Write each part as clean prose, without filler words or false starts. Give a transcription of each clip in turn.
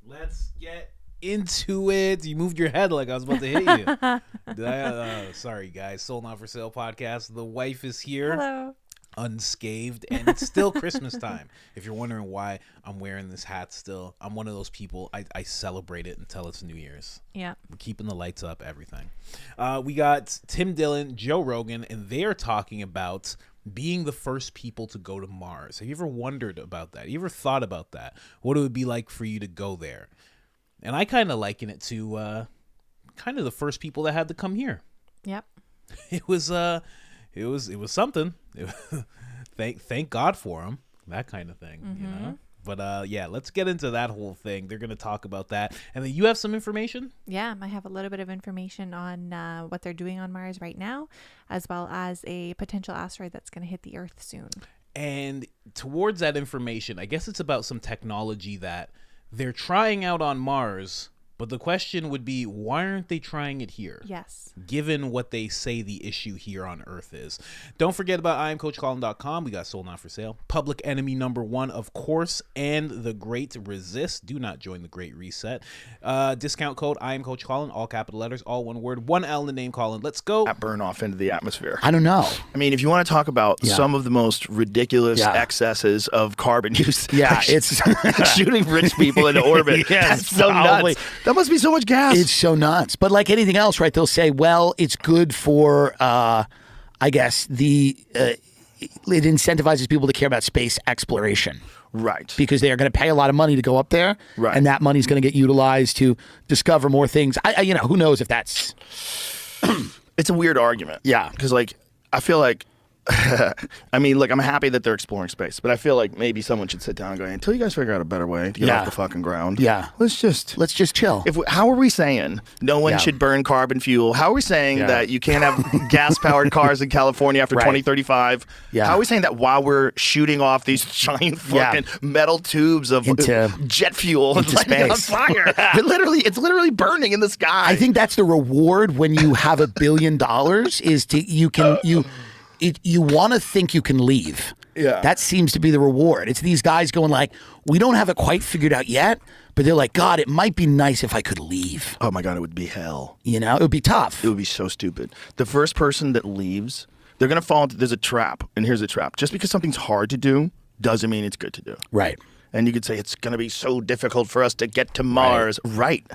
Let's get into it. You moved your head like I was about to hit you. Sorry, guys. Soul Not For Sale podcast. The wife is here. Hello. Unscathed, and it's still Christmas time. If you're wondering why I'm wearing this hat still, I'm one of those people, I celebrate it until it's New Year's. Yeah. We're keeping the lights up, everything. We got Tim Dillon, Joe Rogan, and they are talking about being the first people to go to Mars. Have you ever wondered about that? You ever thought about that? What it would be like for you to go there? And I kind of liken it to kind of the first people that had to come here. Yep. It was something. Thank God for him. That kind of thing, you know. But yeah, let's get into that whole thing. They're gonna talk about that, and then you have some information. Yeah, I have a little bit of information on what they're doing on Mars right now, as well as a potential asteroid that's going to hit the Earth soon. And towards that information, I guess it's about some technology that they're trying out on Mars. But the question would be, why aren't they trying it here? Yes. Given what they say the issue here on Earth is. Don't forget about IamCoachColin.com. We got Soul Not For Sale. Public Enemy #1, of course, and The Great Resist. Do not join The Great Reset. Discount code IamCoachColin, all capital letters, all one word, one L in the name Colin. Let's go. That burn off into the atmosphere. I don't know. I mean, if you want to talk about some of the most ridiculous excesses of carbon use, it's shooting rich people into orbit. That's so nuts. That must be so much gas. It's so nuts. But like anything else, right, they'll say, well, it's good for, I guess, it incentivizes people to care about space exploration. Right. Because they are going to pay a lot of money to go up there. Right. And that money is going to get utilized to discover more things. Who knows if that's... It's a weird argument. Yeah. Because, like, I feel like, I mean, look, I'm happy that they're exploring space, but I feel like maybe someone should sit down and go, until you guys figure out a better way to get off the fucking ground. Yeah. Let's just chill. How are we saying no one should burn carbon fuel? How are we saying that you can't have gas-powered cars in California after 2035? Yeah. How are we saying that while we're shooting off these giant fucking metal tubes of jet fuel and lighting it on fire? It's literally burning in the sky. I think that's the reward when you have $1 billion is you want to think you can leave. Yeah. That seems to be the reward. It's these guys going like, we don't have it quite figured out yet, but they're like, God, it might be nice if I could leave. Oh my God, it would be hell. You know, it would be tough. It would be so stupid. The first person that leaves, they're going to fall into, there's a trap, and here's a trap. Just because something's hard to do doesn't mean it's good to do. Right. And you could say it's going to be so difficult for us to get to Mars. Right.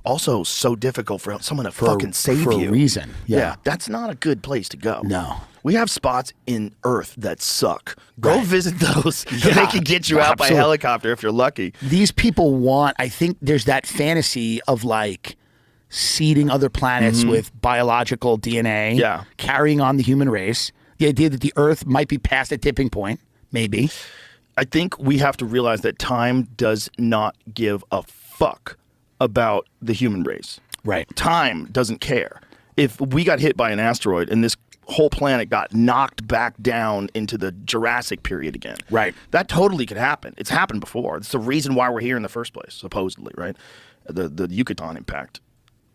Also, so difficult for someone to fucking save you. For a reason. Yeah. That's not a good place to go. No. We have spots in Earth that suck. Go visit those. They can get you out by helicopter if you're lucky. These people I think there's that fantasy of like seeding other planets with biological DNA. Yeah. Carrying on the human race. The idea that the Earth might be past a tipping point. Maybe. I think we have to realize that time does not give a fuck about the human race. Right. Time doesn't care. If we got hit by an asteroid and this whole planet got knocked back down into the Jurassic period again. Right. That totally could happen. It's happened before. It's the reason why we're here in the first place, supposedly, right? The Yucatan impact.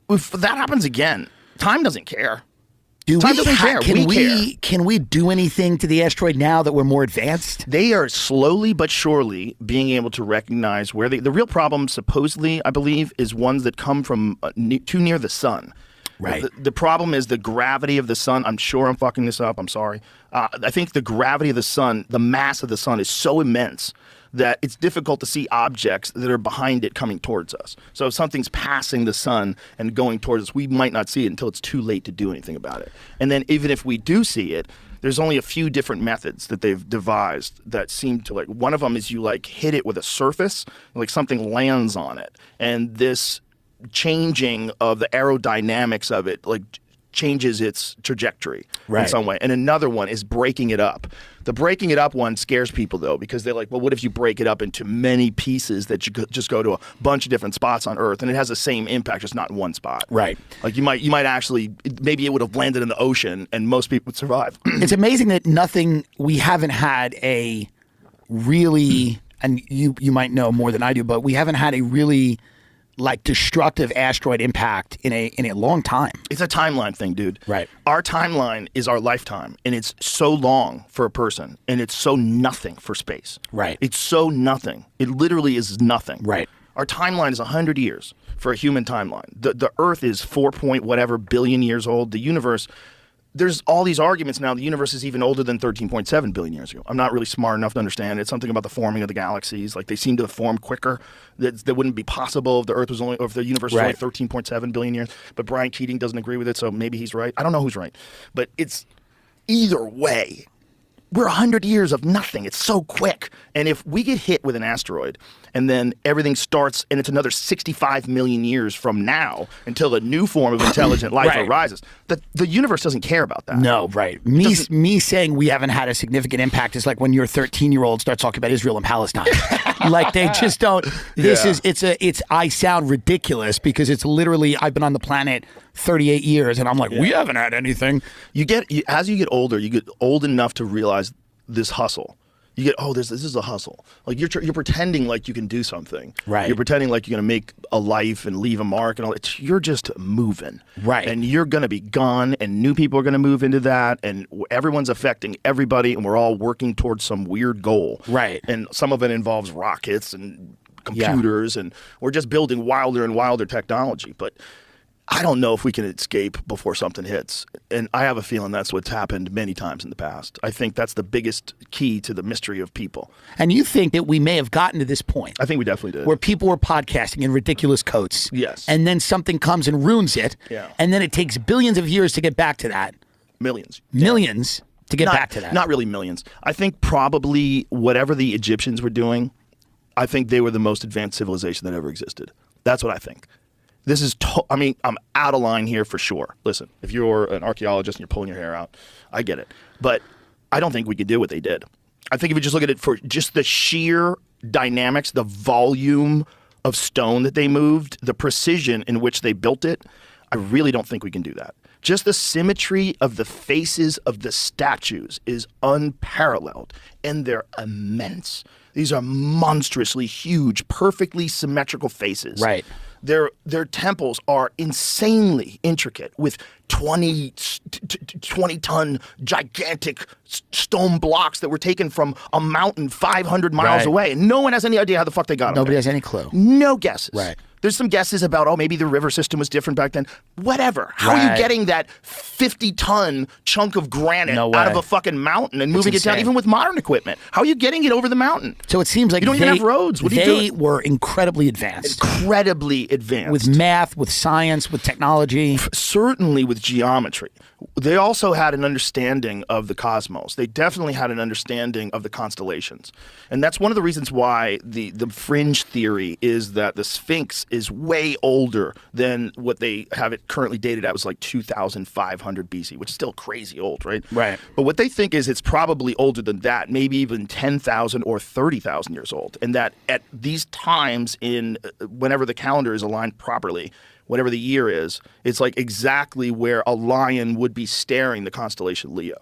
If that happens again, time doesn't care. Time doesn't care. Can we do anything to the asteroid now that we're more advanced? They are slowly but surely being able to recognize where the real problem, supposedly, I believe, is ones that come from too near the sun. Right. The problem is the gravity of the sun. I'm sure I'm fucking this up. I'm sorry. I think the gravity of the sun, the mass of the sun is so immense that it's difficult to see objects that are behind it coming towards us. So if something's passing the sun and going towards us, we might not see it until it's too late to do anything about it. And then even if we do see it, there's only a few different methods that they've devised that seem to like, one of them is you like hit it with a surface, like something lands on it. And this changing of the aerodynamics of it, like changes its trajectory in some way. And another one is breaking it up. The breaking it up one scares people though, because they're like, well, what if you break it up into many pieces that you could just go to a bunch of different spots on Earth and it has the same impact, just not in one spot. Right. Like you might actually, maybe it would have landed in the ocean and most people would survive. It's amazing that we haven't had a really, and you might know more than I do, but we haven't had a really like destructive asteroid impact in a long time. It's a timeline thing, dude. Right. Our timeline is our lifetime, and it's so long for a person, and it's so nothing for space. Right. It's so nothing. It literally is nothing. Right. Our timeline is 100 years for a human timeline. The Earth is 4 point whatever billion years old. The universe, there's all these arguments now. The universe is even older than 13.7 billion years ago. I'm not really smart enough to understand. It's something about the forming of the galaxies. Like they seem to form quicker. That wouldn't be possible if the Earth was only, or if the universe was only 13.7 billion years. But Brian Keating doesn't agree with it, so maybe he's right. I don't know who's right. But it's either way. We're 100 years of nothing. It's so quick. And if we get hit with an asteroid and then everything starts and it's another 65 million years from now until a new form of intelligent life arises, the universe doesn't care about that. No, right. Me saying we haven't had a significant impact is like when your 13-year-old starts talking about Israel and Palestine. Like they just don't. I sound ridiculous because it's literally, I've been on the planet 38 years and I'm like, we haven't had anything. As you get older, you get old enough to realize this hustle. You get, this is a hustle. Like you're pretending like you can do something. Right. You're pretending like you're going to make a life and leave a mark and all that. You're just moving. Right. And you're going to be gone and new people are going to move into that and everyone's affecting everybody and we're all working towards some weird goal. Right. And some of it involves rockets and computers and we're just building wilder and wilder technology. But I don't know if we can escape before something hits. And I have a feeling that's what's happened many times in the past. I think that's the biggest key to the mystery of people. And you think that we may have gotten to this point? I think we definitely did. Where people were podcasting in ridiculous coats. Yes. And then something comes and ruins it. Yeah. And then it takes billions of years to get back to that. Millions. Millions to get back to that. Not really millions. I think probably whatever the Egyptians were doing, I think they were the most advanced civilization that ever existed. That's what I think. This is, I mean, I'm out of line here for sure. Listen, if you're an archaeologist and you're pulling your hair out, I get it. But I don't think we could do what they did. I think if you just look at it for just the sheer dynamics, the volume of stone that they moved, the precision in which they built it, I really don't think we can do that. Just the symmetry of the faces of the statues is unparalleled, and they're immense. These are monstrously huge, perfectly symmetrical faces. Right. Their temples are insanely intricate with 20-ton gigantic stone blocks that were taken from a mountain 500 miles away. And no one has any idea how the fuck they got them. Nobody has any clue. No guesses. Right. There's some guesses about, maybe the river system was different back then. Whatever. How are you getting that 50-ton chunk of granite out of a fucking mountain and moving it down, even with modern equipment? How are you getting it over the mountain? So it seems like you don't even have roads. What are you doing? They were incredibly advanced. Incredibly advanced. With math, with science, with technology. Certainly with geometry. They also had an understanding of the cosmos. They definitely had an understanding of the constellations. And that's one of the reasons why the fringe theory is that the Sphinx is way older than what they have it currently dated at, was like 2,500 BC, which is still crazy old, right? Right. But what they think is it's probably older than that, maybe even 10,000 or 30,000 years old. And that at these times in whenever the calendar is aligned properly, whatever the year is, it's like exactly where a lion would be staring the constellation Leo.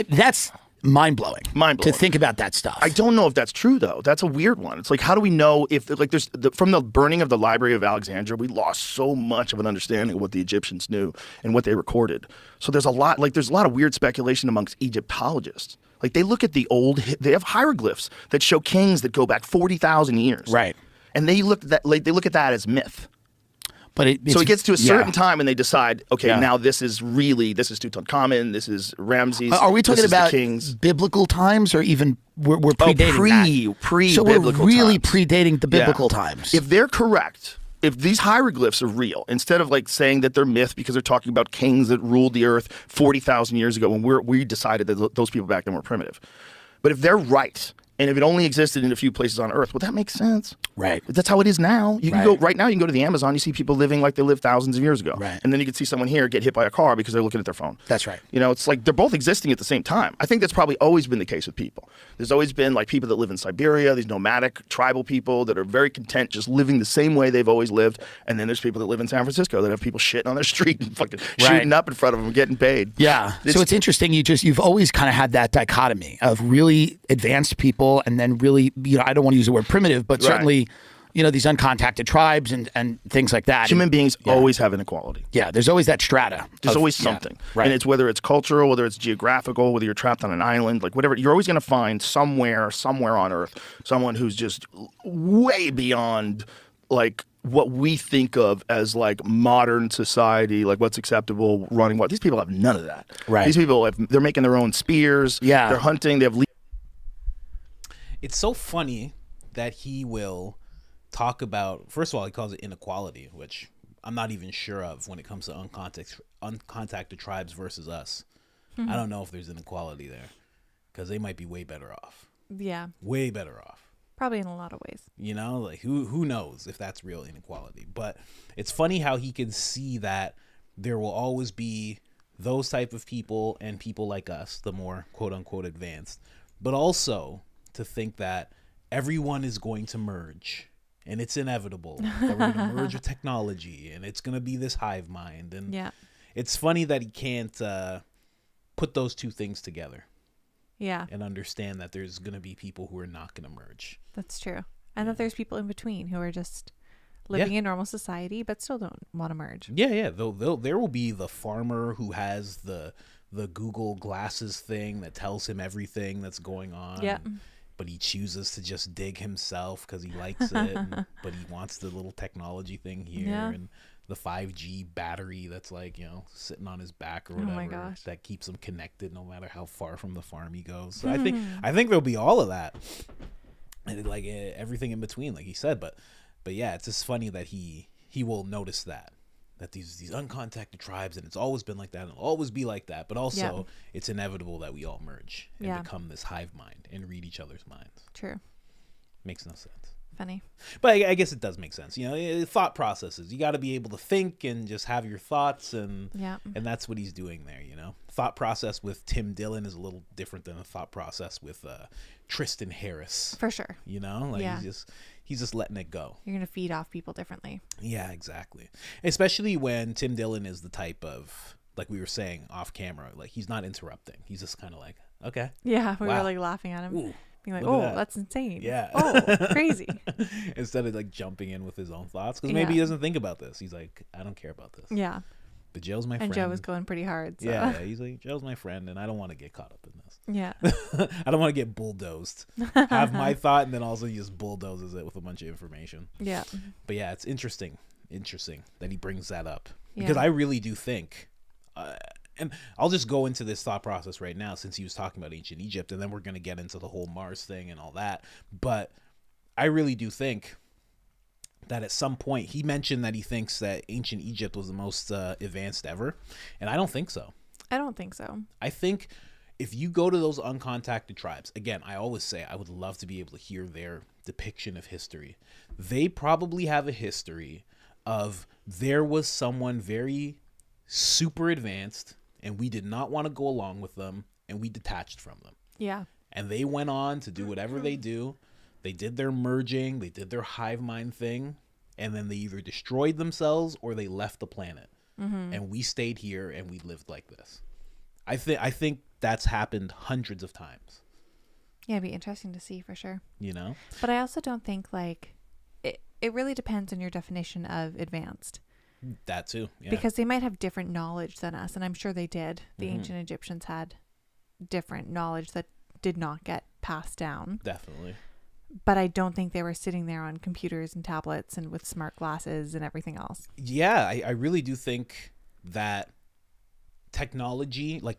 That's mind-blowing. Mind-blowing. To think about that stuff. I don't know if that's true, though. That's a weird one. It's like, how do we know if, like, from the burning of the Library of Alexandria, we lost so much of an understanding of what the Egyptians knew and what they recorded. So there's a lot of weird speculation amongst Egyptologists. Like, they look at they have hieroglyphs that show kings that go back 40,000 years. Right. And they look at that as myth. But so it gets to a certain time and they decide, okay, now this is Tutankhamun, this is Ramses. Are we talking about kings? Biblical times, or even we're predating that? Pre-biblical So we're really times. predating the biblical times. If they're correct, if these hieroglyphs are real, instead of like saying that they're myth because they're talking about kings that ruled the earth 40,000 years ago when we decided that those people back then were primitive. But if they're right, and if it only existed in a few places on Earth, well, that makes sense. Right. That's how it is now. You can go right now. You can go to the Amazon. You see people living like they lived thousands of years ago. Right. And then you can see someone here get hit by a car because they're looking at their phone. That's right. You know, it's like they're both existing at the same time. I think that's probably always been the case with people. There's always been like people that live in Siberia, these nomadic tribal people that are very content just living the same way they've always lived. And then there's people that live in San Francisco that have people shitting on their street and fucking shooting up in front of them and getting paid. Yeah. So it's interesting. You've always kind of had that dichotomy of really advanced people and then really, I don't want to use the word primitive, but certainly these uncontacted tribes and things like that. Human beings always have inequality. Yeah, there's always that strata. There's always something. Right. And it's whether it's cultural, whether it's geographical, whether you're trapped on an island, like whatever, you're always going to find somewhere on Earth, someone who's just way beyond like what we think of as like modern society, like what's acceptable, running what. These people have none of that. Right. These people, they're making their own spears. Yeah. They're hunting. They have. It's so funny that he will talk about, first of all, he calls it inequality, which I'm not even sure of when it comes to uncontacted tribes versus us. I don't know if there's inequality there because they might be way better off. Yeah. Way better off. Probably in a lot of ways. You know, like who knows if that's real inequality. But it's funny how he can see that there will always be those type of people and people like us, the more quote unquote advanced, but also to think that everyone is going to merge. And it's inevitable that we're going to merge with technology, and it's going to be this hive mind. And it's funny that he can't put those two things together. Yeah. And understand that there's going to be people who are not going to merge. That's true. And that there's people in between who are just living in normal society, but still don't want to merge. Yeah. There will be the farmer who has the Google glasses thing that tells him everything that's going on. Yeah. But he chooses to just dig himself because he likes it. But he wants the little technology thing here and the 5G battery that's like, sitting on his back or whatever. Oh my gosh. That keeps him connected no matter how far from the farm he goes. So I think there'll be all of that. And like everything in between, like he said. But yeah, it's just funny that he will notice that these uncontacted tribes, and it's always been like that, and it'll always be like that, but also it's inevitable that we all merge and become this hive mind and read each other's minds. True. Makes no sense. Funny. But I guess it does make sense. Thought processes. You got to be able to think and just have your thoughts, and that's what he's doing there. Thought process with Tim Dillon is a little different than a thought process with Tristan Harris. For sure. He's just letting it go. You're going to feed off people differently. Yeah, exactly. Especially when Tim Dillon is the type of, like we were saying off camera, like he's not interrupting. He's just kind of like, okay. Yeah, we were like laughing at him. Ooh, being like, that's insane. Yeah. Oh, crazy. Instead of like jumping in with his own thoughts. Because maybe he doesn't think about this. He's like, I don't care about this. Yeah. But Joe's my friend. And Joe was going pretty hard. So. Yeah, he's like, Joe's my friend, and I don't want to get caught up in this. Yeah. I don't want to get bulldozed. Have my thought, and then also he just bulldozes it with a bunch of information. Yeah. But yeah, it's interesting that he brings that up. Because I really do think, and I'll just go into this thought process right now since he was talking about ancient Egypt, and then we're going to get into the whole Mars thing and all that. But I really do think that at some point, he mentioned that he thinks that ancient Egypt was the most advanced ever. And I don't think so. I don't think so. I think if you go to those uncontacted tribes, again, I always say I would love to be able to hear their depiction of history. They probably have a history of there was someone very super advanced and we did not want to go along with them and we detached from them. Yeah. And they went on to do whatever they do. They did their merging, they did their hive mind thing, and then they either destroyed themselves or they left the planet. And we stayed here and we lived like this. I think that's happened hundreds of times. Yeah, it'd be interesting to see for sure. But I also don't think it really depends on your definition of advanced. That too. Yeah. Because they might have different knowledge than us, and I'm sure they did. The ancient Egyptians had different knowledge that did not get passed down. Definitely. But I don't think they were sitting there on computers and tablets and with smart glasses and everything else. Yeah, I really do think that technology, like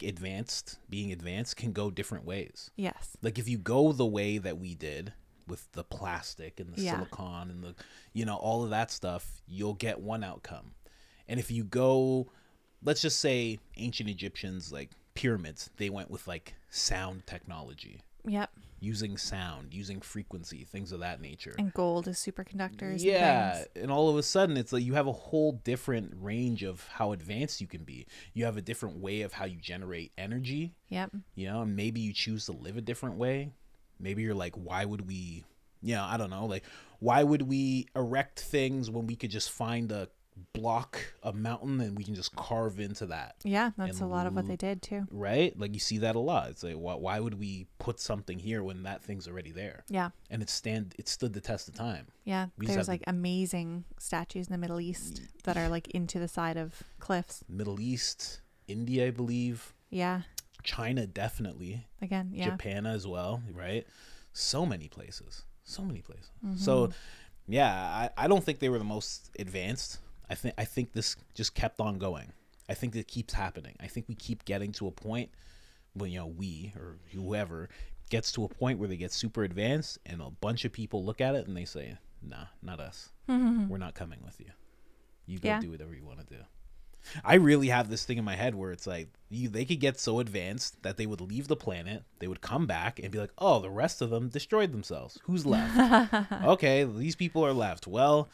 being advanced, can go different ways. Yes. Like if you go the way that we did with the plastic and the silicon and the, all of that stuff, you'll get one outcome. And if you go, let's just say ancient Egyptians, like pyramids, they went with like sound technology. Yep. Using sound, using frequency, things of that nature. And gold as superconductors. Yeah. And all of a sudden, it's like you have a whole different range of how advanced you can be. You have a different way of how you generate energy. Yep. And maybe you choose to live a different way. Maybe you're like, why would we, I don't know, like, why would we erect things when we could just find a block a mountain and we can just carve into that. Yeah, that's And a lot of what they did too. Right? Like you see that a lot. It's like, why would we put something here when that thing's already there? Yeah. And it stood the test of time. Yeah, We just there's have like amazing statues in the Middle East that are like into the side of cliffs. Middle East, India, I believe. Yeah. China, definitely. Again, yeah. Japan as well, right? So many places. So many places. Mm-hmm. So, yeah, I don't think they were the most advanced. I think this just kept on going. I think it keeps happening. I think we keep getting to a point when, we or whoever gets to a point where they get super advanced and a bunch of people look at it and they say, nah, not us. We're not coming with you. You go do whatever you want to do. I really have this thing in my head where it's like they could get so advanced that they would leave the planet, they would come back and be like, oh, the rest of them destroyed themselves. Who's left? Okay, these people are left. Well,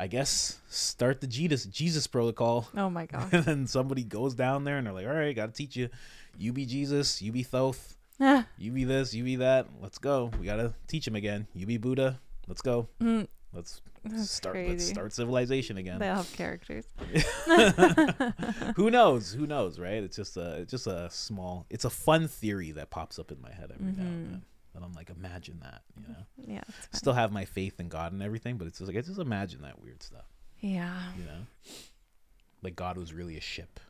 I guess start the Jesus protocol. Oh my God. And then somebody goes down there and they're like, all right, got to teach you. You be Jesus, you be Thoth, you be this, you be that. Let's go. We got to teach him again. You be Buddha. Let's go. Let's start civilization again. They all have characters. Who knows, right? It's just a small, it's a fun theory that pops up in my head every now and then. And I'm like, imagine that, Yeah. Still have my faith in God and everything, but it's just like, I just imagine that weird stuff. Yeah. Like God was really a ship.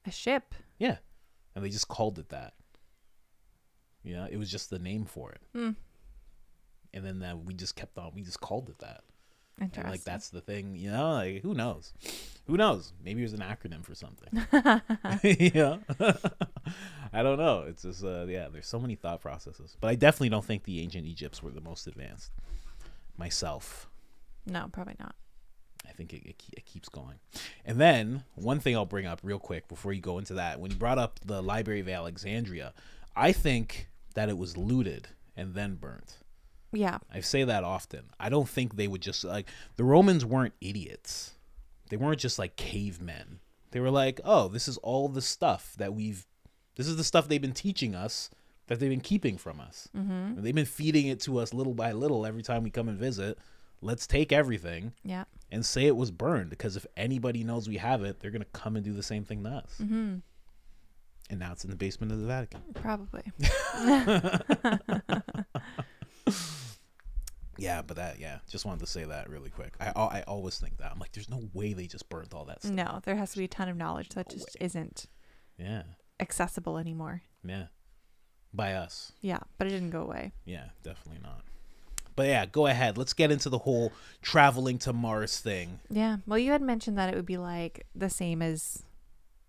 A ship. Yeah. And they just called it that. It was just the name for it. And then we just called it that. Interesting. And like that's the thing, like who knows? Maybe it was an acronym for something. I don't know. It's just there's so many thought processes. But I definitely don't think the ancient Egypts were the most advanced. Myself. No, probably not. I think it keeps going. And then one thing I'll bring up real quick before you go into that, when you brought up the Library of Alexandria, I think that it was looted and then burnt. Yeah. I say that often. I don't think they would just like, the Romans weren't idiots. They weren't just like cavemen. They were like, oh, this is all the stuff this is the stuff they've been teaching us that they've been keeping from us. And they've been feeding it to us little by little every time we come and visit. Let's take everything and say it was burned, because if anybody knows we have it, they're going to come and do the same thing to us. And now it's in the basement of the Vatican. Probably. Yeah, but just wanted to say that really quick. I always think that. I'm like, there's no way they just burnt all that stuff. No, there has to be a ton of knowledge that just isn't accessible anymore. Yeah. By us. Yeah, but it didn't go away. Yeah, definitely not. But yeah, go ahead. Let's get into the whole traveling to Mars thing. Yeah. Well, you had mentioned that it would be like the same as,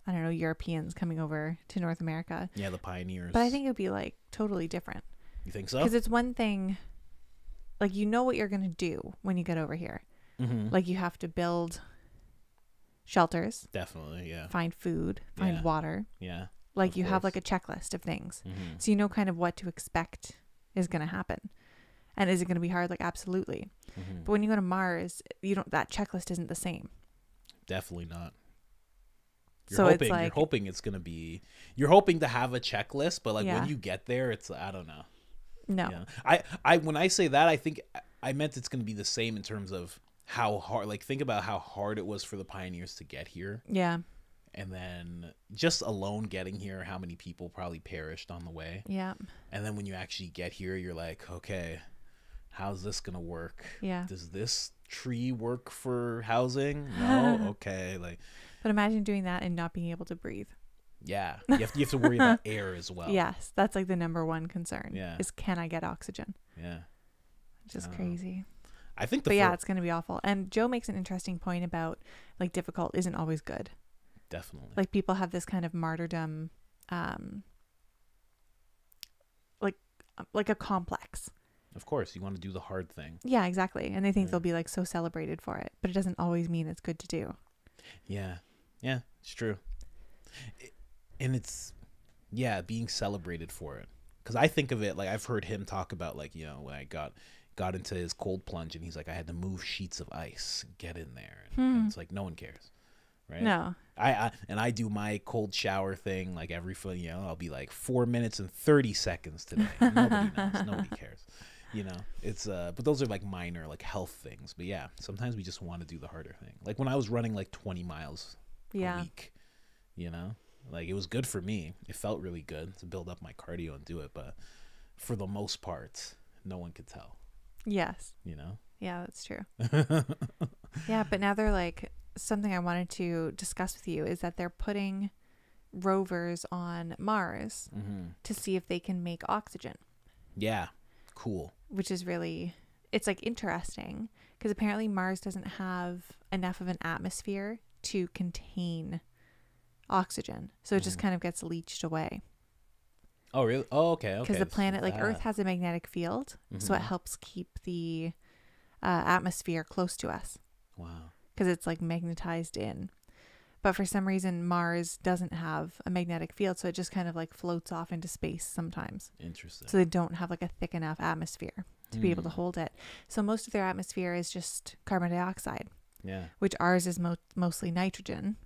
I don't know, Europeans coming over to North America. Yeah, the pioneers. But I think it would be like totally different. You think so? Because it's one thing, like, you know what you're going to do when you get over here. Like, you have to build shelters. Definitely, yeah. Find food, find water. Yeah. Like, you have like a checklist of things. So you know kind of what to expect is going to happen. And is it going to be hard? Like, absolutely. But when you go to Mars, that checklist isn't the same. Definitely not. You're hoping it's going to be, you're hoping to have a checklist, but like when you get there, it's, I don't know. No. Yeah. When I say that, I think I meant it's going to be the same in terms of how hard, like think about how hard it was for the pioneers to get here. Yeah. And then just alone getting here, how many people probably perished on the way. Yeah. And then when you actually get here, you're like, okay, how's this going to work? Yeah. Does this tree work for housing? No? Okay. But imagine doing that and not being able to breathe. Yeah. You have to worry about air as well. Yes. That's like the number one concern. Yeah. Is, can I get oxygen? Yeah. Just crazy. I think it's going to be awful. And Joe makes an interesting point about like difficult isn't always good. Definitely. Like people have this kind of martyrdom, like a complex. Of course, you want to do the hard thing. Yeah, exactly. And they think they'll be like so celebrated for it, but it doesn't always mean it's good to do. Yeah. Yeah, it's true. And it's, being celebrated for it. Because I think of it, like I've heard him talk about like, when I got into his cold plunge and he's like, I had to move sheets of ice, get in there. And it's like, no one cares. Right? No. I do my cold shower thing like I'll be like 4 minutes and 30 seconds today. Nobody knows. Nobody cares. You know, it's but those are like minor like health things. But yeah, sometimes we just want to do the harder thing. Like when I was running like 20 miles a week, you know, like it was good for me. It felt really good to build up my cardio and do it. But for the most part, no one could tell. Yes. You know? Yeah, that's true. Yeah, but now they're like, something I wanted to discuss with you is that they're putting rovers on Mars to see if they can make oxygen. Yeah. Cool. Which is really, it's like interesting because apparently Mars doesn't have enough of an atmosphere to contain oxygen. So it just kind of gets leached away. Oh, really? Oh, okay. Because the planet, like Earth has a magnetic field. So it helps keep the atmosphere close to us. Wow. Because it's like magnetized in. But for some reason, Mars doesn't have a magnetic field. So it just kind of like floats off into space sometimes. Interesting. So they don't have like a thick enough atmosphere to be able to hold it. So most of their atmosphere is just carbon dioxide. Yeah. Which ours is mostly nitrogen.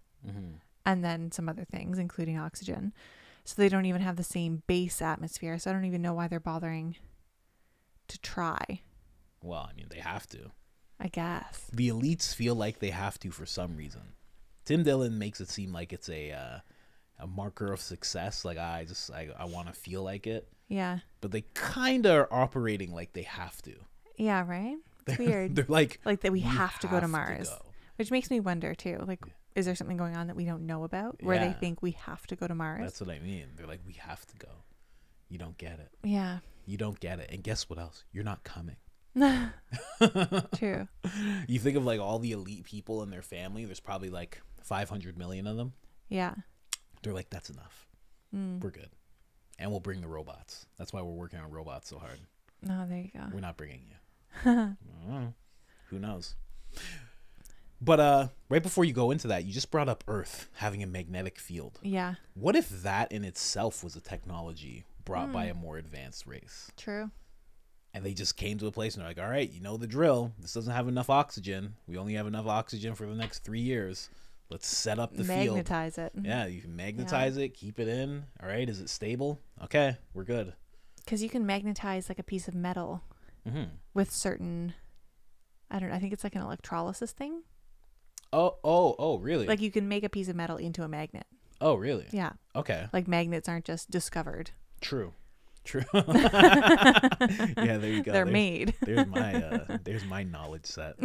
And then some other things, including oxygen. So they don't even have the same base atmosphere. So I don't even know why they're bothering to try. Well, I mean, they have to. I guess. The elites feel like they have to for some reason. Tim Dillon makes it seem like it's a marker of success. Like, I want to feel like it. Yeah. But they kind of are operating like they have to. Yeah, right? It's weird. They're like that we have to go to Mars. go. Which makes me wonder, too. Like, is there something going on that we don't know about where they think we have to go to Mars? That's what I mean. They're like, we have to go. You don't get it. Yeah. You don't get it. And guess what else? You're not coming. True. You think of like all the elite people in their family. There's probably like 500 million of them. Yeah. They're like, that's enough. We're good. And we'll bring the robots. That's why we're working on robots so hard. Oh, there you go. We're not bringing you. Who knows? But right before you go into that, you just brought up Earth having a magnetic field. Yeah. What if that in itself was a technology brought by a more advanced race? True. And they just came to a place and they're like, all right, you know the drill. This doesn't have enough oxygen. We only have enough oxygen for the next 3 years. Let's set up the field. Magnetize it. Yeah, you can magnetize it, keep it in. All right, is it stable? Okay, we're good. Because you can magnetize like a piece of metal with certain, I don't know, I think it's like an electrolysis thing. Oh, really? Like you can make a piece of metal into a magnet. Oh, really? Yeah. Okay. Like magnets aren't just discovered. True. Yeah, there you go. They're made. There's my knowledge set.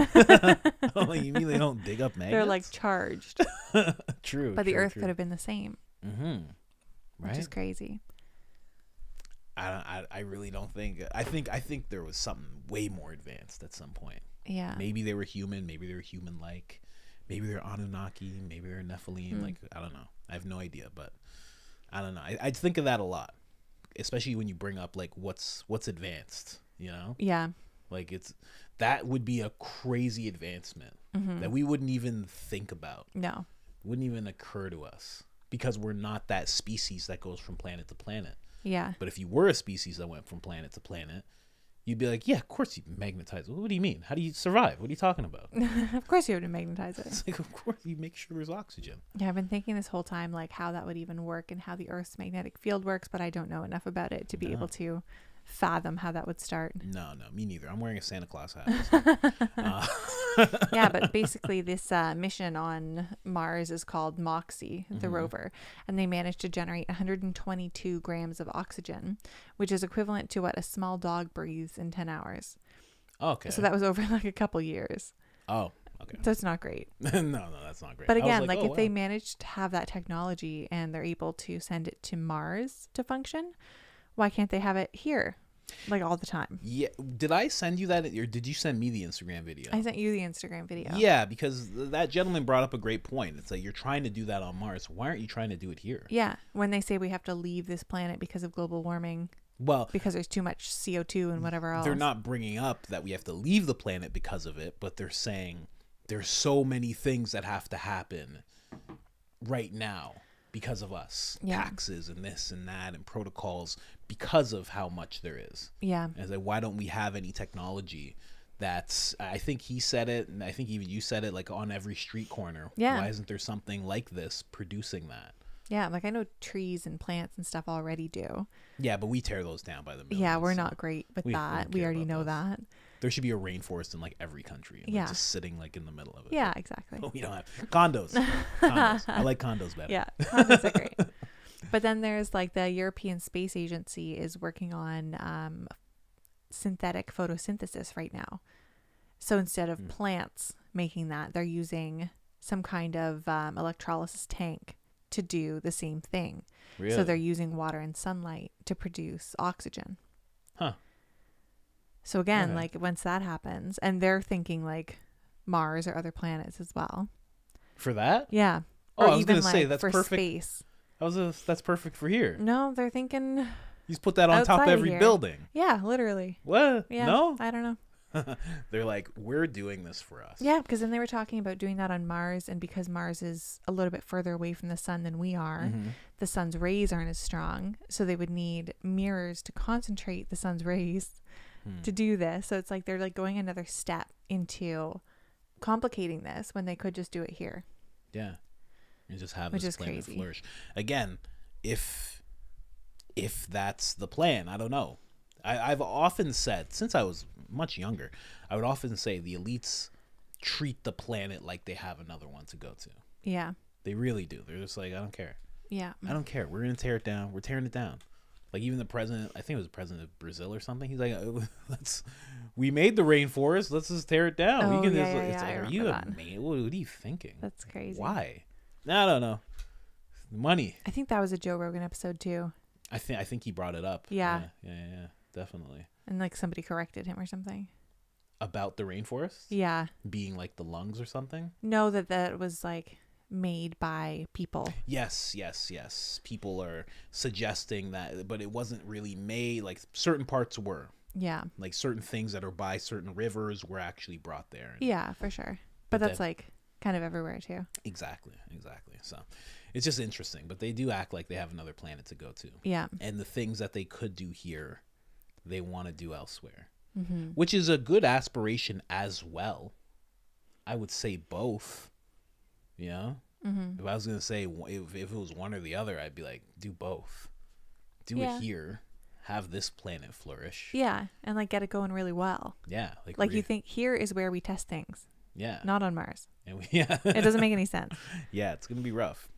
Oh, you mean they don't dig up magnets? They're like charged. True. But the Earth could have been the same. Right. Which is crazy. I really don't think. I think there was something way more advanced at some point. Yeah. Maybe they were human. Maybe they were human-like. Maybe they're Anunnaki. Maybe they're Nephilim. Like, I don't know. I have no idea, but I don't know. I think of that a lot, especially when you bring up like what's advanced. You know? Yeah. Like that would be a crazy advancement that we wouldn't even think about. No. Wouldn't even occur to us because we're not that species that goes from planet to planet. Yeah. But if you were a species that went from planet to planet, you'd be like, yeah, of course you magnetize. What do you mean? How do you survive? What are you talking about? Of course you have to magnetize it. It's like, of course you make sure there's oxygen. Yeah, I've been thinking this whole time like how that would even work and how the Earth's magnetic field works, but I don't know enough about it to be able to fathom how that would start. No, me neither. I'm wearing a Santa Claus hat. Yeah, but basically this mission on Mars is called Moxie, the rover, and they managed to generate 122 grams of oxygen, which is equivalent to what a small dog breathes in 10 hours. Okay. So that was over like a couple years. Oh, okay. So it's not great. No, that's not great. But I was again, like if wow. they managed to have that technology and they're able to send it to Mars to function, why can't they have it here? Like all the time. Yeah. Did I send you that, or did you send me the Instagram video? I sent you the Instagram video. Yeah, because that gentleman brought up a great point. It's like, you're trying to do that on Mars. Why aren't you trying to do it here? Yeah. When they say we have to leave this planet because of global warming, Well, because there's too much CO2 and whatever else. they're not bringing up that we have to leave the planet because of it, but they're saying there's so many things that have to happen right now because of us. Yeah. Taxes and this and that and protocols because of how much there is. Yeah. And it's like, why don't we have any technology that's, I think he said it, and I think even you said it, like on every street corner. Yeah. Why isn't there something like this producing that? Yeah, like I know trees and plants and stuff already do. Yeah, but we tear those down by the millions. Yeah, we're so not great with we that. don't We care already about know those. that. There should be a rainforest in like every country. Like, Yeah. just sitting like in the middle of it. Yeah, exactly. But we don't have condos. Condos. I like condos better. Yeah, condos are great. But then there's like the European Space Agency is working on synthetic photosynthesis right now. So instead of plants making that, they're using some kind of electrolysis tank to do the same thing. Really? So they're using water and sunlight to produce oxygen. Huh. So again, Okay. like once that happens, and they're thinking like Mars or other planets as well. For that? Yeah. Oh, I was gonna say, that's for perfect. space. That's perfect for here. No, they're thinking, You just put that on top of Outside of every here. building. yeah, literally. What? Yeah. No? I don't know. They're like, we're doing this for us. Yeah, because then they were talking about doing that on Mars, and because Mars is a little bit further away from the sun than we are, Mhm. the sun's rays aren't as strong, so they would need mirrors to concentrate the sun's rays to do this. So it's like they're like going another step into complicating this when they could just do it here. Yeah. And just have Which this is planet crazy. flourish. Again, if that's the plan, I don't know. I've often said, since I was much younger, I would often say the elites treat the planet like they have another one to go to. Yeah. They really do. They're just like, I don't care. Yeah. I don't care. We're going to tear it down. We're tearing it down. Like even the president, I think it was the president of Brazil or something. He's like, we made the rainforest. Let's just tear it down. Oh, we can yeah, just, yeah, it's yeah, I like, are you remember that. man? What are you thinking? That's crazy. Why? I don't know. Money. I think that was a Joe Rogan episode too. I think he brought it up. Yeah. Yeah, definitely. And like somebody corrected him or something. About the rainforest Yeah. being like the lungs or something. No, that was like made by people. Yes. People are suggesting that, but it wasn't really made. Like certain parts were. Yeah. Like certain things that are by certain rivers were actually brought there. Yeah, for sure. But But that's then- like kind of everywhere too. Exactly. So it's just interesting, but they do act like they have another planet to go to. Yeah. And the things that they could do here, they want to do elsewhere, Mm-hmm. which is a good aspiration as well. I would say both. You know, Mm-hmm. if I was gonna say if it was one or the other, I'd be like, do both. Do Yeah. it here, have this planet flourish. Yeah, and like get it going really well. Yeah, Like you think here is where we test things, Yeah, not on Mars. and yeah, It doesn't make any sense. yeah, it's gonna be rough.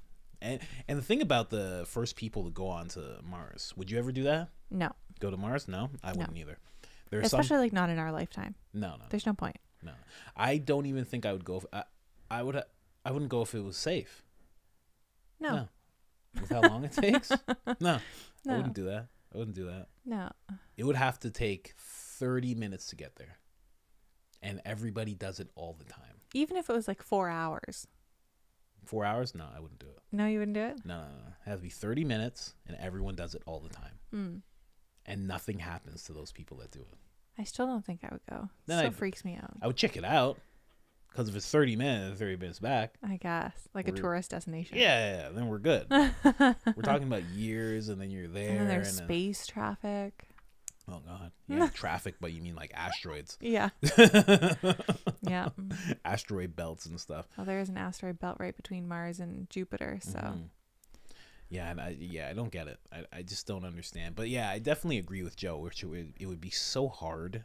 And the thing about the first people to go on to Mars, would you ever do that? No, Go to Mars? No, I wouldn't either. There's especially like not in our lifetime. no. There's no point. No, I don't even think I would go. I wouldn't go if it was safe. No, With how long it takes? No, I No. wouldn't do that. I wouldn't do that. no. It would have to take 30 minutes to get there, and everybody does it all the time. Even if it was like 4 hours. 4 hours? No, I wouldn't do it. No, you wouldn't do it. No. It has to be 30 minutes, and everyone does it all the time, Mm. and nothing happens to those people that do it. I still don't think I would go. Then Still I'd- freaks me out. I would check it out, because if it's 30 minutes, 30 minutes back, I guess like a We're- tourist destination. yeah, then we're good. We're talking about years, and then you're there. And then there's then- space traffic. oh, God. Yeah, traffic, but you mean like asteroids. Yeah. Yeah. Asteroid belts and stuff. Well, there is an asteroid belt right between Mars and Jupiter, so Mhm. Yeah, and I don't get it. I just don't understand. But yeah, I definitely agree with Joe, which it would be so hard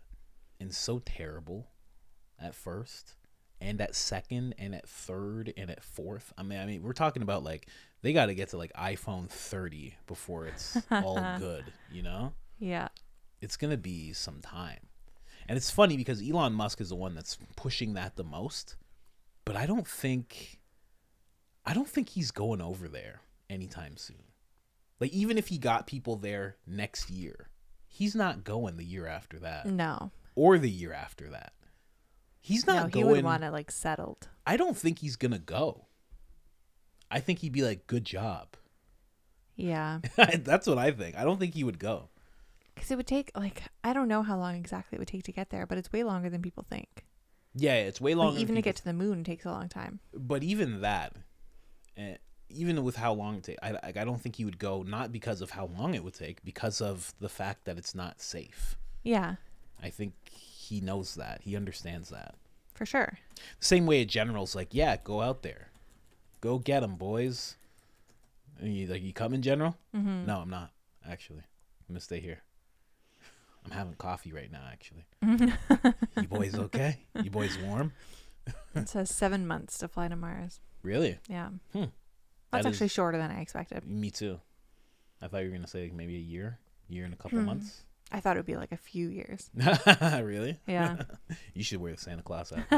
and so terrible at first, and at second, and at third, and at fourth. I mean, we're talking about like they got to get to like iPhone 30 before it's all good. You know, yeah. it's gonna be some time. And it's funny because Elon Musk is the one that's pushing that the most, but I don't think he's going over there anytime soon. Like even if he got people there next year, he's not going the year after that No. or the year after that. He's not No, going. he would want it like settled. I don't think he's gonna go. I think he'd be like, "Good job." Yeah. That's what I think. I don't think he would go. Because it would take like I don't know how long exactly it would take to get there, but it's way longer than people think. Yeah, it's way Like, longer. even than to get people to the moon takes a long time. But even that, even with how long it takes, I don't think he would go, not because of how long it would take, because of the fact that it's not safe. Yeah, I think he knows that. He understands that. for sure. Same way a general's like, yeah, go out there. Go get them, boys. And you come in general? No, I'm not, actually. I'm going to stay here. I'm having coffee right now, actually. You boys okay? You boys warm? It says 7 months to fly to Mars. Really? Yeah. That That's is- actually shorter than I expected. Me too. I thought you were going to say maybe a year and a couple months. I thought it would be like a few years. Really? Yeah. You should wear the Santa Claus hat.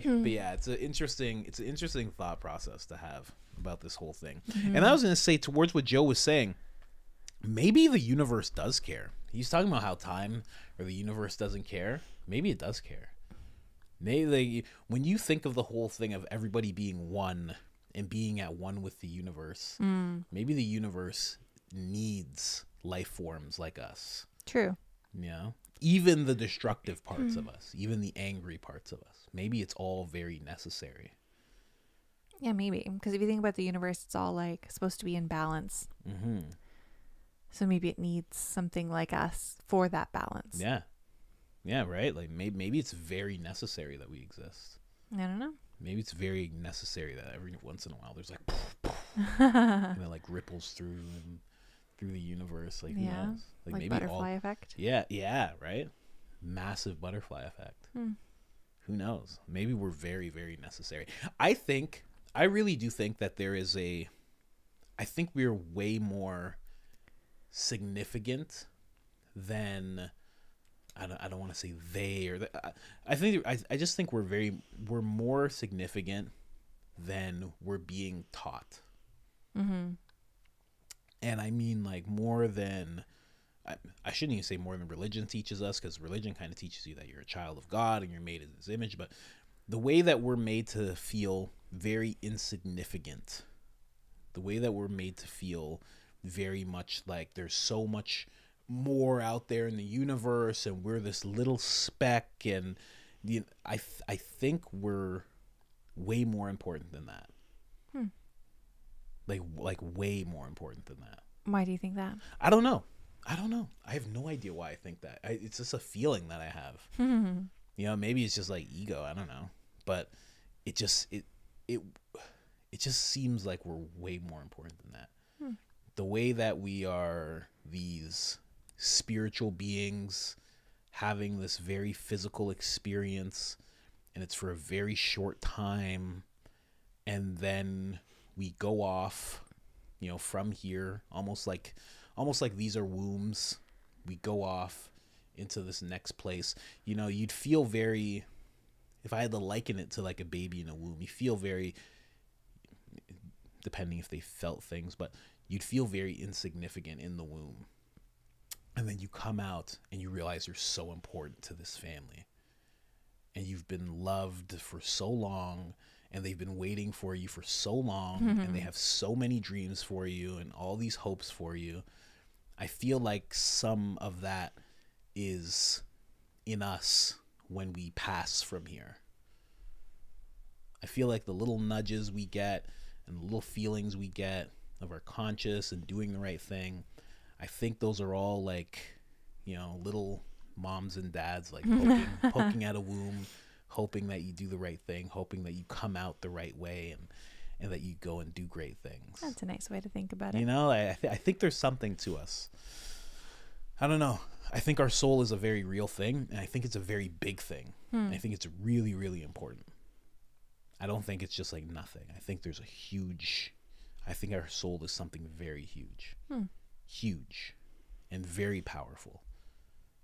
But yeah, it's an interesting thought process to have about this whole thing. And I was going to say, towards what Joe was saying, maybe the universe does care. He's talking about how time or the universe doesn't care. Maybe it does care. Maybe when you think of the whole thing of everybody being one and being at one with the universe, maybe the universe needs life forms like us. True. You know, even the destructive parts of us, even the angry parts of us. Maybe it's all very necessary. Yeah, maybe. Because if you think about the universe, it's all like supposed to be in balance. So maybe it needs something like us for that balance. Yeah. Yeah, right? Like maybe it's very necessary that we exist. I don't know. Maybe it's very necessary that every once in a while there's like poof, poof, and it like ripples through the universe. Like, who knows? Like maybe butterfly effect. Yeah, right? Massive butterfly effect. Who knows? Maybe we're very, very necessary. I really do think that I think we're way more significant than, I don't want to say they or I just think we're more significant than we're being taught. And I mean, like, more than, I shouldn't even say more than religion teaches us, because religion kind of teaches you that you're a child of God and you're made in his image. But the way that we're made to feel very insignificant, the way that we're made to feel very much like there's so much more out there in the universe and we're this little speck, and I think we're way more important than that. Like way more important than that. Why do you think that? I don't know. I have no idea why I think that. It's just a feeling that I have. You know, maybe it's just like ego. I don't know, but it just seems like we're way more important than that. The way that we are these spiritual beings having this very physical experience, and it's for a very short time, and then we go off, you know, from here, almost like these are wombs. We go off into this next place. You know, you'd feel very, if I had to liken it to like a baby in a womb, you feel very, depending if they felt things, but you'd feel very insignificant in the womb. And then you come out and you realize you're so important to this family. And you've been loved for so long, and they've been waiting for you for so long, and they have so many dreams for you and all these hopes for you. I feel like some of that is in us when we pass from here. I feel like the little nudges we get and the little feelings we get of our conscious and doing the right thing, I think those are all like, you know, little moms and dads like poking at a womb, hoping that you do the right thing, hoping that you come out the right way, and that you go and do great things. That's a nice way to think about it. You know, I think there's something to us. I don't know. I think our soul is a very real thing, and I think it's a very big thing. I think it's really, really important. I don't think it's just like nothing. I think there's I think our soul is something very huge. Huge and very powerful.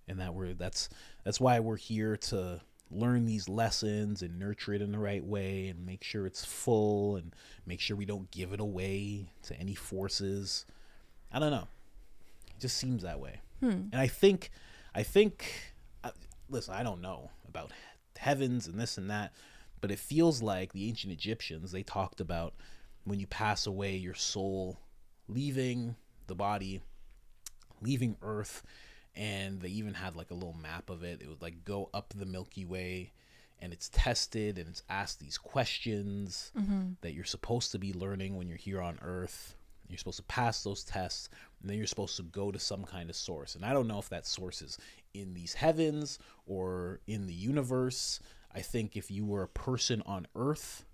And that's why we're here to learn these lessons and nurture it in the right way and make sure it's full and make sure we don't give it away to any forces. I don't know. It just seems that way. And I think, listen, I don't know about heavens and this and that, but it feels like the ancient Egyptians, they talked about when you pass away, your soul leaving the body, leaving Earth, and they even had like a little map of it. It would like go up the Milky Way, and it's tested and it's asked these questions that you're supposed to be learning when you're here on Earth. You're supposed to pass those tests, and then you're supposed to go to some kind of source. And I don't know if that source is in these heavens or in the universe. I think if you were a person on Earth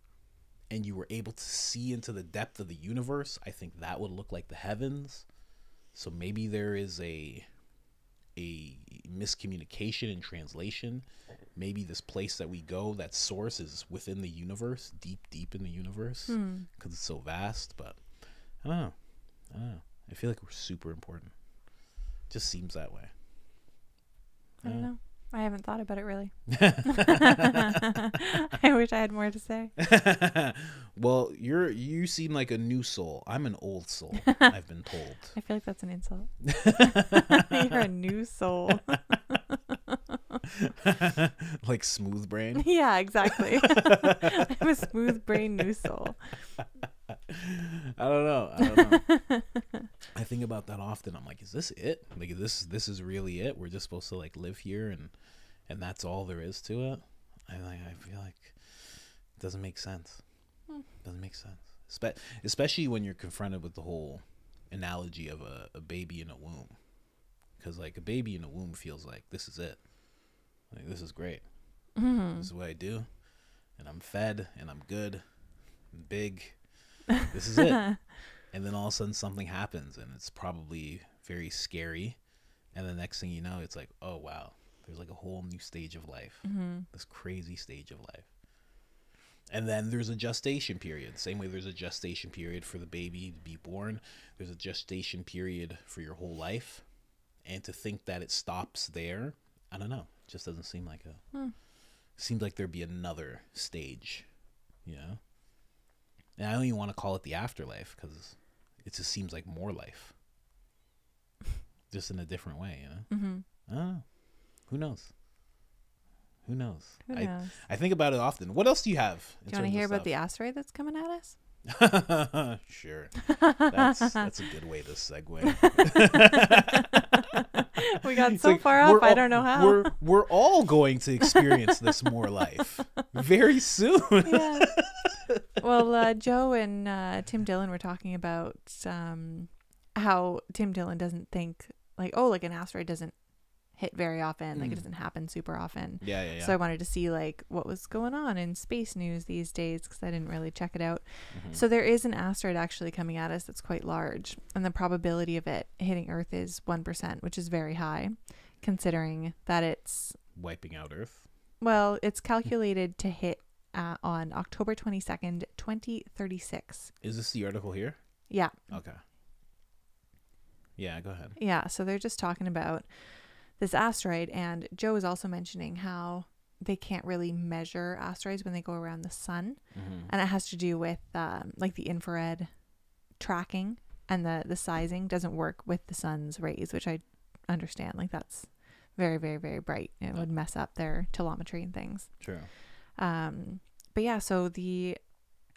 and you were able to see into the depth of the universe, I think that would look like the heavens. So maybe there is a miscommunication in translation. Maybe this place that we go, that source, is within the universe, deep in the universe, because it's so vast. But I don't know. I feel like we're super important. Just seems that way. I don't know. I haven't thought about it really. I wish I had more to say. Well, you seem like a new soul. I'm an old soul, I've been told. I feel like that's an insult. You're a new soul. Like smooth brain. Yeah, exactly. I'm a smooth brain new soul. I don't know. I think about that often. I'm like, is this it? Like, this is really it? We're just supposed to like live here and that's all there is to it? I feel like it doesn't make sense. Doesn't make sense. Especially when you're confronted with the whole analogy of a baby in a womb. Because like a baby in a womb feels like this is it. Like, this is great. This is what I do. And I'm fed and I'm good. I'm big. This is it. And then all of a sudden something happens and it's probably very scary. And the next thing you know, it's like, oh, wow, there's like a whole new stage of life. This crazy stage of life. And then there's a gestation period. Same way there's a gestation period for the baby to be born. There's a gestation period for your whole life. And to think that it stops there, I don't know. It just doesn't seem like seems like there'd be another stage, you know? And I don't even want to call it the afterlife because it just seems like more life. Just in a different way, you know? I don't know. Who knows? Who knows? I think about it often. What else do you have? Do you want to hear about the asteroid that's coming at us? Sure. That's a good way to segue. We got so far up, I don't know how. We're all going to experience this more life very soon. Yeah. Well, Joe and Tim Dillon were talking about how Tim Dillon doesn't think like an asteroid doesn't hit very often, like it doesn't happen super often. Yeah. So I wanted to see like what was going on in space news these days because I didn't really check it out. So there is an asteroid actually coming at us that's quite large, and the probability of it hitting Earth is 1%, which is very high, considering that it's wiping out Earth. Well, it's calculated to hit on October 22nd, 2036. Is this the article here? Yeah. Okay. Yeah, go ahead. Yeah, so they're just talking about this asteroid, and Joe is also mentioning how they can't really measure asteroids when they go around the sun, and it has to do with like the infrared tracking, and the sizing doesn't work with the sun's rays, which I understand. Like that's very, very, very bright. It would mess up their telemetry and things. True. But yeah, so the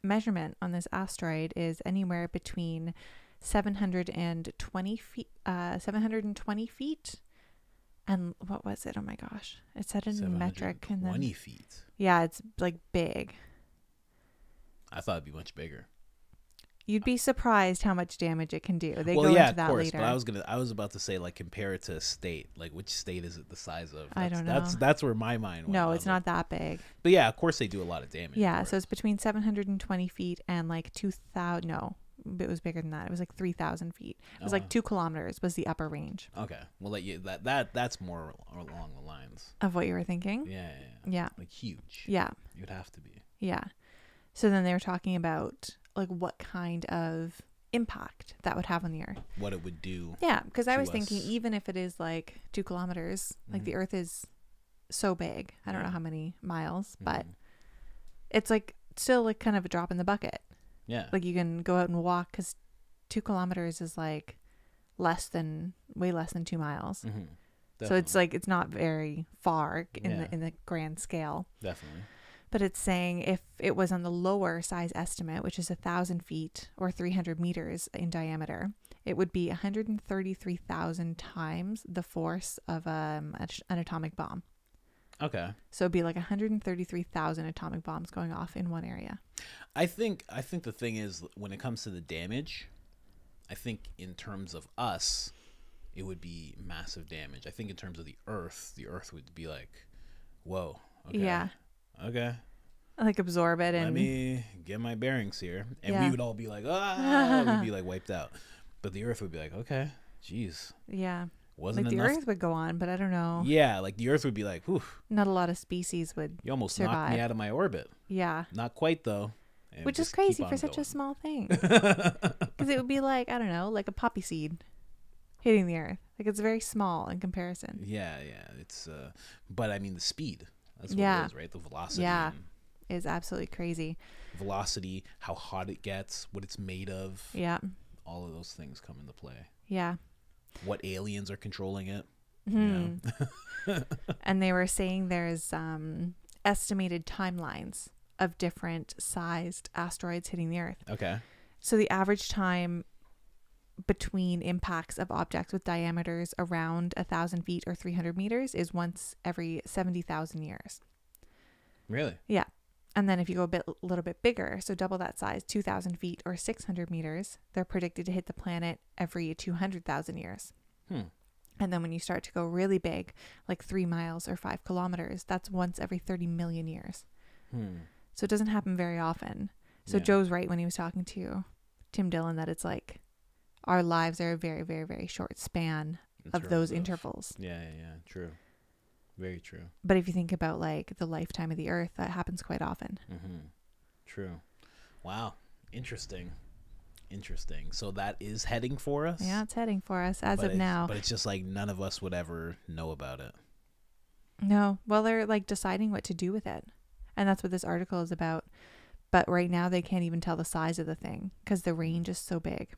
measurement on this asteroid is anywhere between 720 feet. And what was it? Oh my gosh. It said in metric. 20 feet. Yeah, it's like big. I thought it'd be much bigger. You'd be surprised how much damage it can do. They well, go yeah, into that of course, later. But I was about to say like compare it to a state. Like which state is it the size of? I don't know. That's where my mind went. No, it's not that big. But yeah, of course they do a lot of damage. Yeah, so it's between 720 feet and like 2,000. No, it was bigger than that. It was like 3,000 feet. It was like 2 kilometers was the upper range. Okay, we'll let you that's more along the lines of what you were thinking. Yeah. Like huge. Yeah. It would have to be. Yeah. So then they were talking about like what kind of impact that would have on the Earth. What it would do. Yeah, because I was thinking even if it is like 2 kilometers, like the Earth is so big. I don't know how many miles, but it's like still like kind of a drop in the bucket. Yeah. Like you can go out and walk because 2 kilometers is like way less than 2 miles. So it's like it's not very far in the grand scale. Definitely. But it's saying if it was on the lower size estimate, which is 1,000 feet or 300 meters in diameter, it would be 133,000 times the force of an atomic bomb. Okay. So it'd be like 133,000 atomic bombs going off in one area. I think the thing is when it comes to the damage, I think in terms of us, it would be massive damage. I think in terms of the Earth would be like, whoa. Okay. Yeah. Okay. like absorb it and let me get my bearings here. And Yeah. we would all be like, ah, we'd be like wiped out. But the Earth would be like, okay, geez, yeah. wasn't Like the enough. Earth would go on, but I don't know. Yeah, like the Earth would be like, whew, Not a lot of species would you almost survive. knocked me out of my orbit. Yeah. Not quite though. And Which is just crazy keep for on such a going. small thing. Because it would be like, I don't know, like a poppy seed hitting the Earth. Like it's very small in comparison. Yeah, it's but I mean the speed. That's what Yeah. it is, right? The velocity. Yeah. And Is absolutely crazy. velocity, how hot it gets, what it's made of. Yeah. All of those things come into play. Yeah. What aliens are controlling it. Hmm. And they were saying there's estimated timelines of different sized asteroids hitting the Earth. Okay. So the average time between impacts of objects with diameters around 1,000 feet or 300 meters is once every 70,000 years. Really? Yeah. And then if you go a little bit bigger, so double that size, 2,000 feet or 600 meters, they're predicted to hit the planet every 200,000 years. Hmm. And then when you start to go really big, like 3 miles or 5 kilometers, that's once every 30 million years. So it doesn't happen very often. So Yeah. Joe's right when he was talking to Tim Dillon that it's like our lives are a very, very, very short span In of terms those intervals. Yeah. True. Very true. But if you think about like the lifetime of the Earth, that happens quite often. True. Wow. Interesting. So that is heading for us. Yeah, it's heading for us as But of now. But it's just like none of us would ever know about it. No. Well, they're like deciding what to do with it. And that's what this article is about. But right now they can't even tell the size of the thing because the range is so big.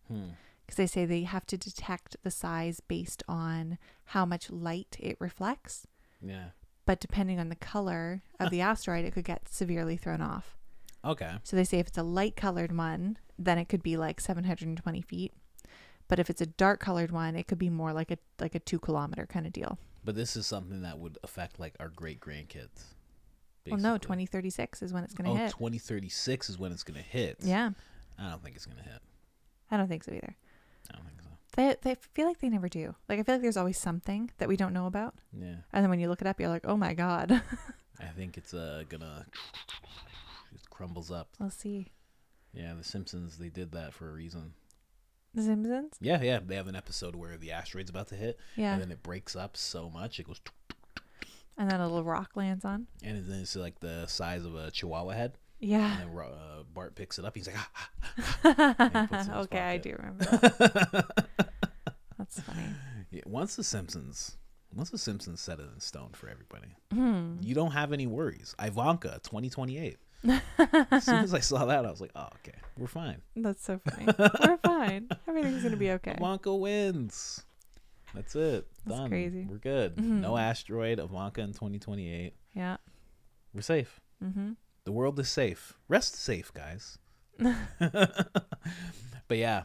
Because they say they have to detect the size based on how much light it reflects. Yeah. But depending on the color of the asteroid, it could get severely thrown off. Okay. So they say if it's a light colored one, then it could be like 720 feet. But if it's a dark colored one, it could be more like a 2 kilometer kind of deal. But this is something that would affect like our great grandkids. Well, no, 2036 is when it's going to hit. 2036 is when it's going to hit. Yeah. I don't think it's going to hit. I don't think so either. I don't think so. They feel like they never do. Like I feel like there's always something that we don't know about. Yeah. And then when you look it up, you're like, oh my God. I think it's gonna it crumbles up. We'll see. Yeah, The Simpsons, they did that for a reason. The Simpsons? Yeah. They have an episode where the asteroid's about to hit, Yeah. and then it breaks up so much it goes, And then a little rock lands on. and then it's like the size of a chihuahua head. Yeah. And then Bart picks it up. He's like, and he puts it in his Okay, I pocket. do remember that. That's funny. Yeah, once the Simpsons set it in stone for everybody, Hmm. you don't have any worries. Ivanka, 2028. As soon as I saw that, I was like, oh, okay, we're fine. That's so funny. We're fine. Everything's going to be okay. Ivanka wins. That's it. That's Done. crazy. We're good. Mhm. No asteroid. Ivanka in 2028. Yeah. We're safe. Mm-hmm. The world is safe. Rest safe, guys. But yeah,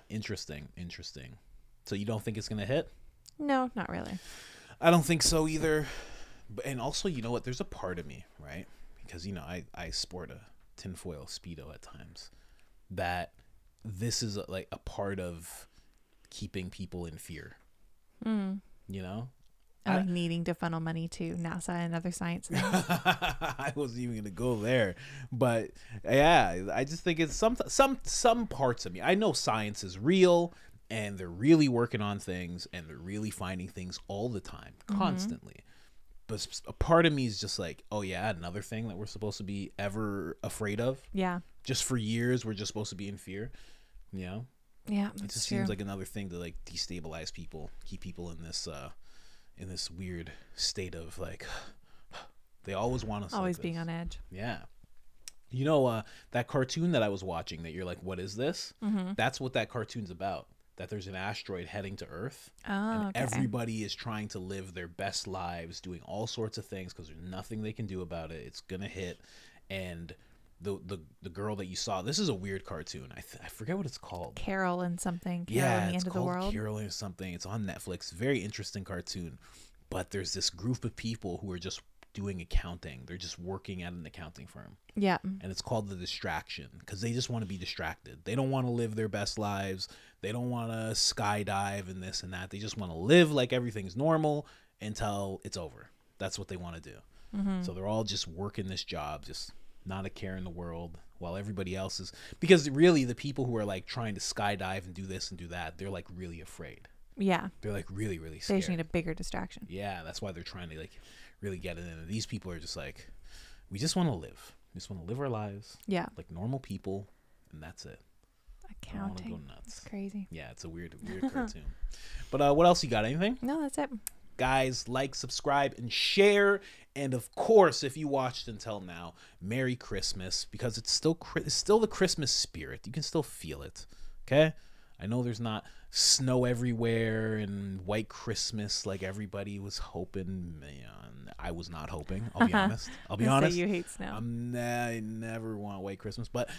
interesting. So you don't think it's gonna hit? No, not really. I don't think so either. And also, you know what? There's a part of me, right? Because I sport a tinfoil Speedo at times. That this is like a part of keeping people in fear. Mm. You know? Like needing to funnel money to NASA and other science things. I wasn't even gonna go there, but yeah, I just think it's some parts of me. I know science is real, and they're really working on things, and they're really finding things all the time, constantly. But a part of me is just like, oh yeah, another thing that we're supposed to be ever afraid of. Yeah. Just for years, we're just supposed to be in fear. You know, Yeah. it just seems like another thing to like destabilize people, keep people in this weird state of like they always want us always like being this. on edge. Yeah. You know, that cartoon that I was watching that you're like, what is this? Mm-hmm. That's what that cartoon's about. That there's an asteroid heading to Earth. Oh, And okay. everybody is trying to live their best lives, doing all sorts of things because there's nothing they can do about it. It's going to hit. And the girl that you saw, this is a weird cartoon. I forget what it's called. Carol and something. Carol Yeah, and the it's End of the called World. Carol or something. It's on Netflix. Very interesting cartoon. But there's this group of people who are just doing accounting. They're just working at an accounting firm. Yeah. And it's called The Distraction because they just want to be distracted. They don't want to live their best lives. They don't want to skydive and this and that. They just want to live like everything's normal until it's over. That's what they want to do. So they're all just working this job, just not a care in the world, while everybody else is, because really the people who are like trying to skydive and do this and do that, they're like really afraid. Yeah. They're like really, really They scared. just need a bigger distraction. Yeah, that's why they're trying to like really get it in. And these people are just like, we just want to live. We just want to live our lives. Yeah. Like normal people, and that's it. I don't Accounting. want to go nuts. It's crazy. Yeah, it's a weird cartoon. But what else you got? Anything? No, that's it. Guys, like, subscribe, and share. And of course, if you watched until now, Merry Christmas, because it's still the Christmas spirit. You can still feel it. Okay? I know there's not snow everywhere and white Christmas like everybody was hoping. Man, I was not hoping. I'll be honest. I'll be honest. You hate snow. I never want white Christmas. But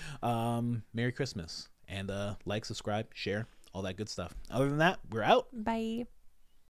Merry Christmas. And like, subscribe, share, all that good stuff. Other than that, we're out. Bye.